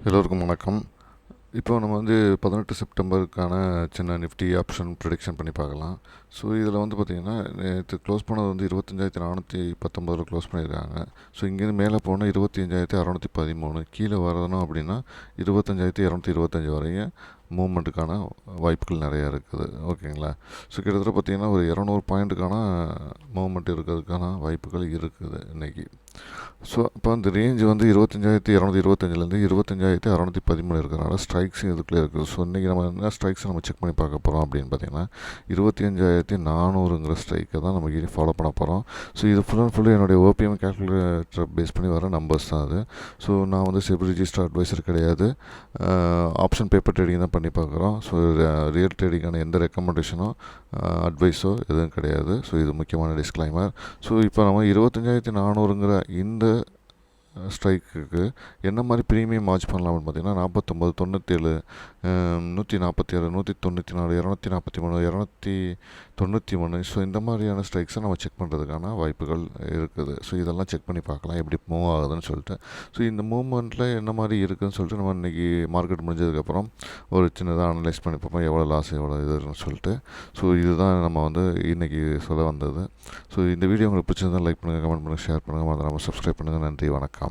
எல்லோருக்கும் வணக்கம். இப்போ நம்ம வந்து 18 செப்டம்பருக்கான சின்ன நிஃப்டி ஆப்ஷன் ப்ரிடிக்ஷன் பண்ணி பார்க்கலாம். ஸோ இதில் வந்து பார்த்திங்கன்னா, நேற்று க்ளோஸ் பண்ணது வந்து 25,419 க்ளோஸ் பண்ணியிருக்காங்க. ஸோ இங்கேருந்து மேலே போனால் 25,613, கீழே வரணும் அப்படின்னா 25,225 வரையும் மூவ்மெண்ட்டுக்கான வாய்ப்புகள் நிறையா இருக்குது. ஓகேங்களா? ஸோ கிட்டத்தட்ட பார்த்திங்கன்னா ஒரு 200 பாயிண்ட்டுக்கான மூவ்மெண்ட் இருக்கிறதுக்கான வாய்ப்புகள் இருக்குது இன்றைக்கி. ஸோ அப்போ அந்த ரேஞ்ச் வந்து 25,225லேருந்து 25,613 இருக்கிறனால ஸ்ட்ரைக்ஸும் இதுக்குள்ளே இருக்குது. ஸோ இன்றைக்கி நம்ம என்ன ஸ்ட்ரைக்ஸை நம்ம செக் பண்ணி பார்க்க போகிறோம் அப்படின்னு பார்த்தீங்கன்னா, 25,400ங்கிற ஸ்ட்ரைக்கை தான் நம்ம இனி ஃபாலோ பண்ண போகிறோம். ஸோ இது ஃபுல் அண்ட் ஃபுல்லு என்னுடைய ஓபிஎம் கேல்குலேட்டர் பேஸ் பண்ணி வர நம்பர்ஸ் தான் அது. ஸோ நான் வந்து செபி ரிஜிஸ்டர் அட்வைசர் கிடையாது. ஆப்ஷன் பேப்பர் ட்ரேடிங் தான் பண்ணி பார்க்குறோம். ஸோ ரியல் ட்ரேடிங்கான எந்த ரெக்கமெண்டேஷனோ அட்வைஸோ எதுவும் கிடையாது. ஸோ இது முக்கியமான டிஸ்க்ளைமர். ஸோ இப்போ நம்ம 25,400ங்கிற இந்த ஸ்ட்ரைக்குக்கு என்ன மாதிரி ப்ரீமியம் மார்ச் பண்ணலாம் அப்படின்னு பார்த்தீங்கன்னா, 49, 97, 147, 194, 243, 293. ஸோ இந்த மாதிரியான ஸ்ட்ரைக்ஸை நம்ம செக் பண்ணுறதுக்கான வாய்ப்புகள் இருக்குது. ஸோ இதெல்லாம் செக் பண்ணி பார்க்கலாம் எப்படி மூவ் ஆகுதுன்னு சொல்லிட்டு. ஸோ இந்த மூவ்மெண்ட்டில் என்ன மாதிரி இருக்குதுன்னு சொல்லிட்டு நம்ம இன்றைக்கி மார்க்கெட் முடிஞ்சதுக்கப்புறம் ஒரு சின்னதாக அனலைஸ் பண்ணி பார்ப்போம், எவ்வளோ லாஸ் எவ்வளோ இதுன்னு சொல்லிட்டு. ஸோ இதுதான் நம்ம வந்து இன்றைக்கி சொல்ல வந்தது. ஸோ இந்த வீடியோ உங்களுக்கு பிடிச்சிருந்தால் லைக் பண்ணுங்கள், கமெண்ட் பண்ணுங்கள், ஷேர் பண்ணுங்கள், மறந்துடாமல் சப்ஸ்கிரைப் பண்ணுங்கள். நன்றி, வணக்கம்.